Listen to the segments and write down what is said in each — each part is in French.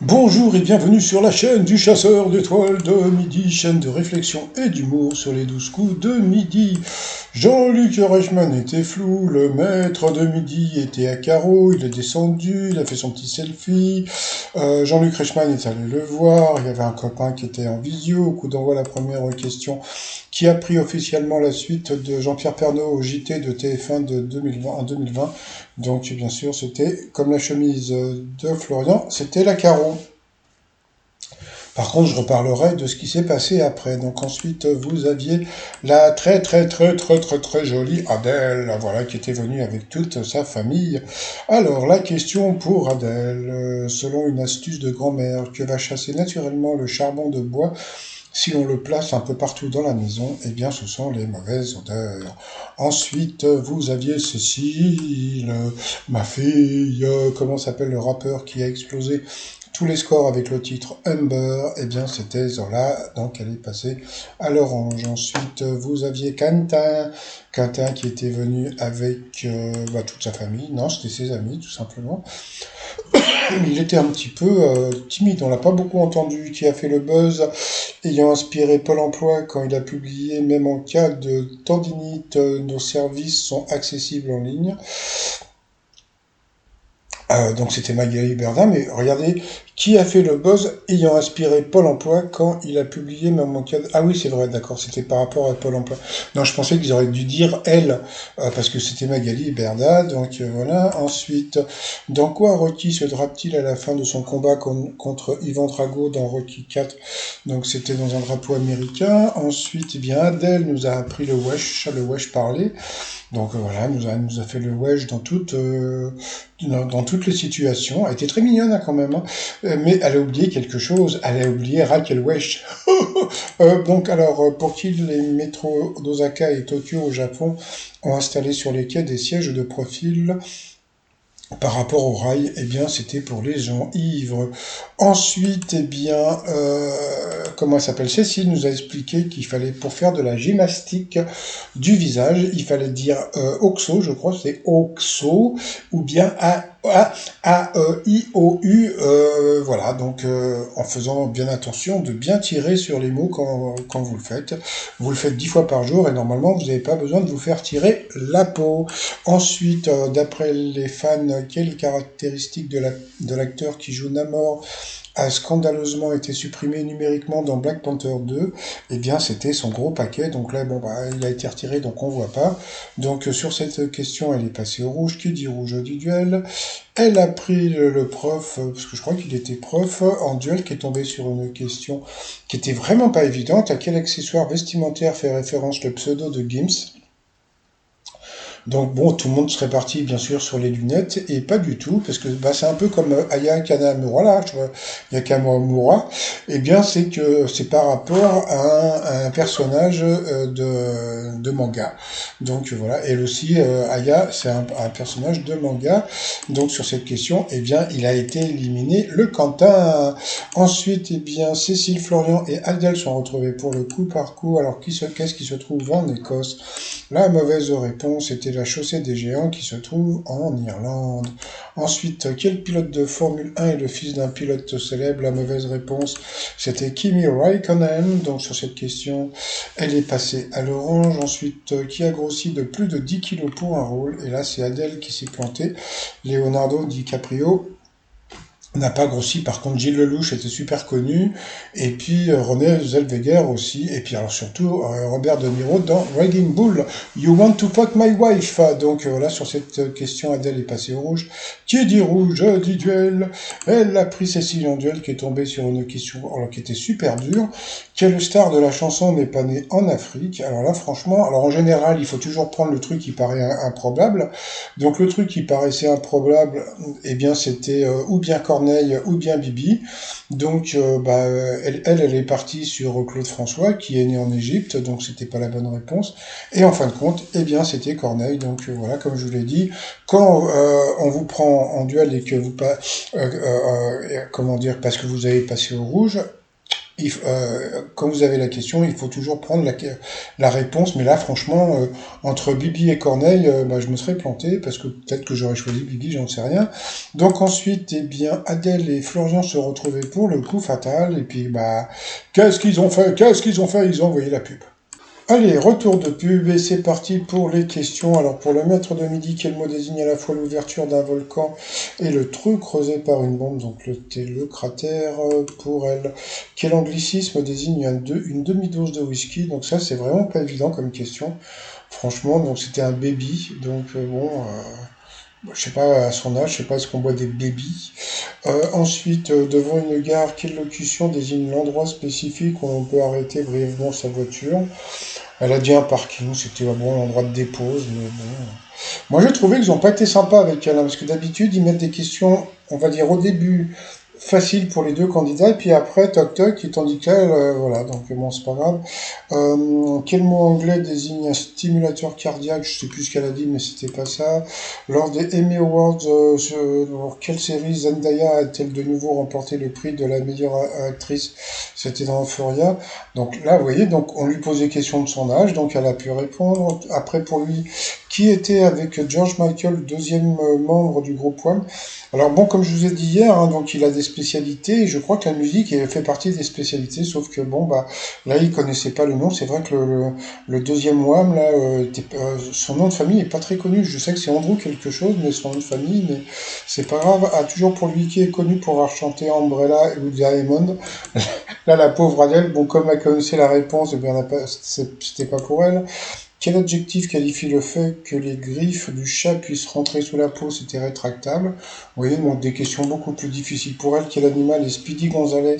Bonjour et bienvenue sur la chaîne du chasseur d'étoiles de midi, chaîne de réflexion et d'humour sur les 12 coups de midi. Jean-Luc Reichmann était flou, le maître de midi était à carreau, il est descendu, il a fait son petit selfie. Jean-Luc Reichmann est allé le voir, il y avait un copain qui était en visio, au coup d'envoi la première question qui a pris officiellement la suite de Jean-Pierre Pernaut au JT de TF1 de 2020, en 2020. Donc bien sûr c'était comme la chemise de Florian, c'était la carreau. Par contre, je reparlerai de ce qui s'est passé après. Donc ensuite, vous aviez la très jolie Adèle, voilà, qui était venue avec toute sa famille. Alors, la question pour Adèle, selon une astuce de grand-mère, que va chasser naturellement le charbon de bois si on le place un peu partout dans la maison, eh bien, ce sont les mauvaises odeurs. Ensuite, vous aviez Cécile, ma fille, comment s'appelle le rappeur qui a explosé tous les scores avec le titre Humber, eh bien c'était Zola, donc elle est passée à l'orange. Ensuite, vous aviez Quentin qui était venu avec toute sa famille, non, c'était ses amis tout simplement. Il était un petit peu timide, on l'a pas beaucoup entendu, qui a fait le buzz, ayant inspiré Pôle emploi quand il a publié même en cas de tendinite, nos services sont accessibles en ligne. Donc c'était Magali Berda, mais regardez, qui a fait le buzz ayant inspiré Pôle emploi quand il a publié même en cas de... Ah oui, c'est vrai, d'accord, c'était par rapport à Pôle emploi. Non, je pensais qu'ils auraient dû dire elle, parce que c'était Magali Berda, donc voilà. Ensuite, dans quoi Rocky se drape-t-il à la fin de son combat contre Ivan Drago dans Rocky 4? Donc c'était dans un drapeau américain. Ensuite, eh bien, Adèle nous a appris le wesh parler. Donc voilà, elle nous a fait le wesh dans toutes les situations. Elle était très mignonne hein, quand même, hein. Mais elle a oublié quelque chose. Elle a oublié Raquel Wesh. Donc alors, pour qui les métros d'Osaka et Tokyo au Japon ont installé sur les quais des sièges de profil par rapport au rail, eh bien, c'était pour les gens ivres. Ensuite, eh bien, comment elle s'appelle? Cécile nous a expliqué qu'il fallait, pour faire de la gymnastique du visage, il fallait dire oxo, je crois, c'est oxo, ou bien A-E-I-O-U, voilà, donc en faisant bien attention de bien tirer sur les mots quand vous le faites. Vous le faites 10 fois par jour et normalement, vous n'avez pas besoin de vous faire tirer la peau. Ensuite, d'après les fans, quelles caractéristiques de l'acteur qui joue Namor a scandaleusement été supprimé numériquement dans Black Panther 2, eh bien c'était son gros paquet, donc là bon bah il a été retiré donc on voit pas. Donc sur cette question elle est passée au rouge, qui dit rouge dit duel. Elle a pris le prof, parce que je crois qu'il était prof, en duel qui est tombé sur une question qui était vraiment pas évidente, à quel accessoire vestimentaire fait référence le pseudo de Gims? Donc bon, tout le monde serait parti bien sûr sur les lunettes, et pas du tout, parce que bah, c'est un peu comme Aya Kanamura, là, tu vois, Yakamura, et bien c'est que c'est par rapport à un personnage de manga. Donc voilà, elle aussi, Aya, c'est un personnage de manga, donc sur cette question, eh bien il a été éliminé le Quentin. Ensuite, eh bien Cécile, Florian et Adèle sont retrouvés pour le coup par coup, alors qu'est-ce qui se trouve en Écosse? La mauvaise réponse était la chaussée des géants qui se trouve en Irlande. Ensuite, quel pilote de Formule 1 est le fils d'un pilote célèbre? La mauvaise réponse, c'était Kimi Raikkonen. Donc sur cette question, elle est passée à l'orange. Ensuite, qui a grossi de plus de 10 kilos pour un rôle? Et là, c'est Adèle qui s'est plantée. Leonardo DiCaprio n'a pas grossi. Par contre, Gilles Lelouch était super connu. Et puis René Zellweger aussi. Et puis alors surtout Robert De Niro dans Raging Bull. You want to fuck my wife? Donc voilà, sur cette question, Adèle est passée au rouge. Qui dit rouge dit duel. Elle a pris Cécile en duel qui est tombée sur une question alors, qui était super dure. Quelle star de la chanson n'est pas née en Afrique? Alors là, franchement, alors en général, il faut toujours prendre le truc qui paraît improbable. Donc le truc qui paraissait improbable, eh bien c'était ou bien Corneille ou bien Bibi. Donc elle est partie sur Claude François qui est né en Égypte, donc c'était pas la bonne réponse. Et en fin de compte, eh bien c'était Corneille. Donc voilà, comme je vous l'ai dit, quand on vous prend en duel et que vous pas, comment dire, parce que vous avez passé au rouge, quand vous avez la question, il faut toujours prendre la réponse. Mais là, franchement, entre Bibi et Corneille, bah, je me serais planté parce que peut-être que j'aurais choisi Bibi, j'en sais rien. Donc ensuite, eh bien, Adèle et Florian se retrouvaient pour le coup fatal. Et puis, bah, qu'est-ce qu'ils ont fait? Qu'est-ce qu'ils ont fait? Ils ont envoyé la pub. Allez, retour de pub et c'est parti pour les questions. Alors pour le maître de midi, quel mot désigne à la fois l'ouverture d'un volcan et le trou creusé par une bombe, donc le cratère pour elle. Quel anglicisme désigne une demi-dose de whisky? Donc ça c'est vraiment pas évident comme question. Franchement, donc c'était un baby, donc je sais pas à son âge, je sais pas est-ce qu'on boit des babies. Ensuite, devant une gare, quelle locution désigne l'endroit spécifique où on peut arrêter brièvement sa voiture? Elle a dit un parking, c'était un bon endroit de dépose, mais bon. Moi, j'ai trouvé qu'ils n'ont pas été sympas avec elle, hein, parce que d'habitude, ils mettent des questions, on va dire, au début, faciles pour les deux candidats, et puis après, toc toc, tandis qu'elle, voilà, donc bon, c'est pas grave. Quel mot anglais désigne un stimulateur cardiaque? Je sais plus ce qu'elle a dit, mais c'était pas ça. Lors des Emmy Awards, pour quelle série Zendaya a-t-elle de nouveau remporté le prix de la meilleure actrice? C'était dans Euphoria. Donc là, vous voyez, donc on lui pose des questions de son âge, donc elle a pu répondre. Après, pour lui, qui était avec George Michael, deuxième membre du groupe Wham? Alors bon, comme je vous ai dit hier, hein, donc il a des spécialités, et je crois que la musique fait partie des spécialités, sauf que bon, bah là, il connaissait pas le nom. C'est vrai que le deuxième Wham, là, son nom de famille est pas très connu. Je sais que c'est Andrew quelque chose, mais son nom de famille, mais c'est pas grave. Ah, toujours pour lui qui est connu pour avoir chanté Umbrella ou Diamond. Là, la pauvre Adèle, bon, comme elle connaissait la réponse, eh bien, c'était pas pour elle. Quel adjectif qualifie le fait que les griffes du chat puissent rentrer sous la peau? C'était rétractable. Vous voyez, donc des questions beaucoup plus difficiles pour elle. Quel animal est Speedy Gonzalez?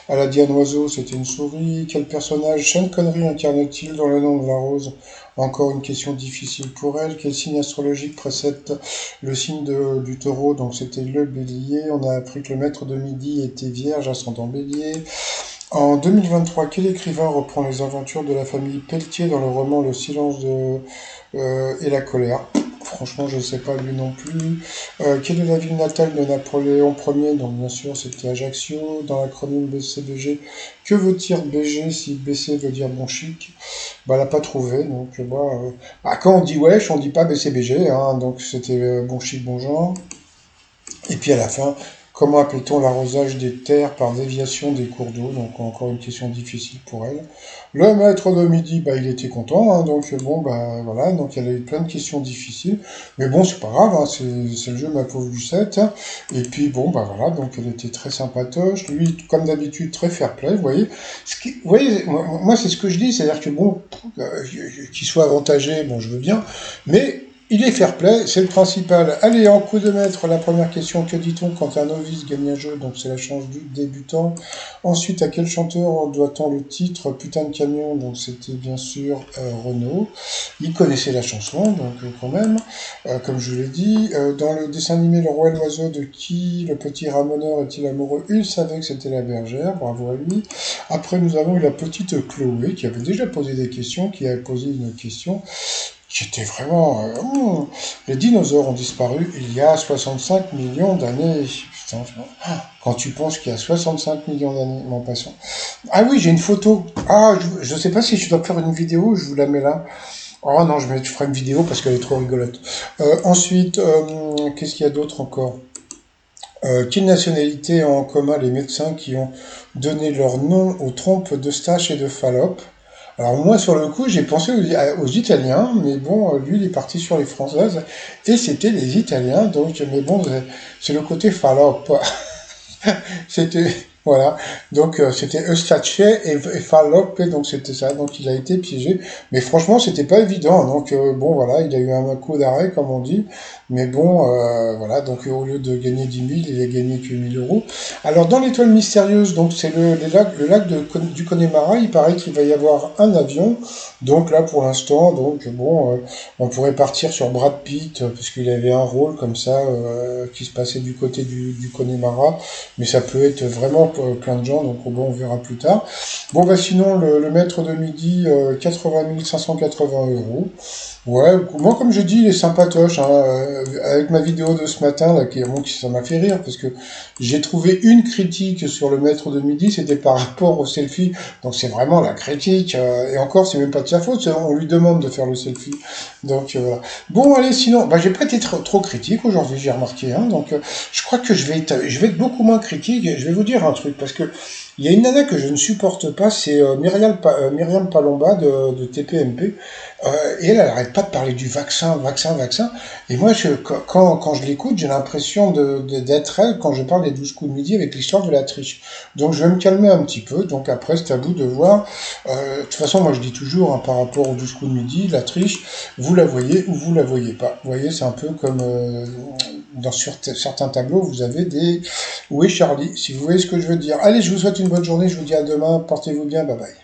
Elle a dit un oiseau, c'était une souris. Quel personnage Sean Connery incarne-t-il dans Le Nom de la Rose? Encore une question difficile pour elle. Quel signe astrologique précède le signe du taureau? Donc c'était le bélier. On a appris que le maître de midi était vierge, ascendant bélier. En 2023, quel écrivain reprend les aventures de la famille Pelletier dans le roman Le silence et la colère? Franchement, je ne sais pas lui non plus. Quelle est la ville natale de Napoléon Ier? Donc bien sûr, c'était Ajaccio. Dans l'acronyme BCBG, que veut dire BG si BC veut dire bon chic? Bah, elle n'a pas trouvé. Donc, bah, quand on dit wesh, on dit pas BCBG. Hein, donc c'était bon chic, bon genre. Et puis à la fin, comment appelle-t-on l'arrosage des terres par déviation des cours d'eau? Donc encore une question difficile pour elle. Le maître de midi, bah, il était content, hein, donc bon, bah voilà, donc elle a eu plein de questions difficiles. Mais bon, c'est pas grave, hein, c'est le jeu, ma pauvre Lucette. Et puis bon, bah voilà, donc elle était très sympatoche. Lui, comme d'habitude, très fair-play, vous voyez. Vous voyez, moi c'est ce que je dis, c'est-à-dire que bon, qu'il soit avantagé, bon, je veux bien, mais il est fair play, c'est le principal. Allez, en coup de maître, la première question, que dit-on quand un novice gagne un jeu? Donc c'est la chance du débutant. Ensuite, à quel chanteur doit-on le titre Putain de camion? Donc c'était bien sûr Renaud. Il connaissait la chanson, donc quand même, comme je l'ai dit. Dans le dessin animé Le Roi et l'Oiseau, de qui le petit ramoneur est-il amoureux? Il savait que c'était la bergère, bravo à lui. Après, nous avons eu la petite Chloé, qui avait déjà posé des questions, qui a posé une question qui était vraiment... les dinosaures ont disparu il y a 65 millions d'années. Putain, quand tu penses qu'il y a 65 millions d'années, mon passant. Ah oui, j'ai une photo. Ah, je sais pas si je dois faire une vidéo, je vous la mets là. Oh non, je ferai une vidéo parce qu'elle est trop rigolote. Ensuite, qu'est-ce qu'il y a d'autre encore? Quelle nationalité ont en commun les médecins qui ont donné leur nom aux trompes d'Eustache et de Fallope? Alors moi, sur le coup, j'ai pensé aux Italiens, mais bon, lui, il est parti sur les Françaises, et c'était les Italiens, donc, mais bon, c'est le côté Fallope. C'était, voilà. Donc, c'était Eustache et Fallope, donc c'était ça. Donc, il a été piégé. Mais franchement, c'était pas évident. Donc, bon, voilà, il a eu un coup d'arrêt, comme on dit. Mais bon, voilà. Donc, au lieu de gagner 10 000, il a gagné que 1 000 euros. Alors, dans l'étoile mystérieuse, donc, c'est le lac du Connemara. Il paraît qu'il va y avoir un avion. Donc, là, pour l'instant, donc, bon, on pourrait partir sur Brad Pitt, parce qu'il avait un rôle comme ça, qui se passait du côté du Connemara. Mais ça peut être vraiment plein de gens, donc bon, on verra plus tard. Bon, bah sinon, le maître de midi, 80 580 euros. Ouais, moi comme je dis, il est sympatoche, hein, avec ma vidéo de ce matin, là, ça m'a fait rire, parce que j'ai trouvé une critique sur le maître de midi, c'était par rapport au selfie, donc c'est vraiment la critique, et encore, c'est même pas de sa faute, on lui demande de faire le selfie, donc voilà. Bon, allez, sinon, bah j'ai pas été trop critique aujourd'hui, j'ai remarqué, hein, donc je crois que je vais être beaucoup moins critique, et je vais vous dire un truc, parce que il y a une nana que je ne supporte pas, c'est Myriam Palomba de TPMP. Et elle arrête pas de parler du vaccin, vaccin, vaccin. Et moi, quand je l'écoute, j'ai l'impression d'être elle quand je parle des 12 coups de midi avec l'histoire de la triche. Donc je vais me calmer un petit peu. Donc après, c'est à vous de voir. De toute façon, moi je dis toujours, hein, par rapport aux 12 coups de midi, la triche, vous la voyez ou vous la voyez pas. Vous voyez, c'est un peu comme sur certains tableaux, vous avez des... Où est Charlie? Si vous voyez ce que je veux dire. Allez, je vous souhaite une bonne journée. Je vous dis à demain. Portez-vous bien. Bye bye.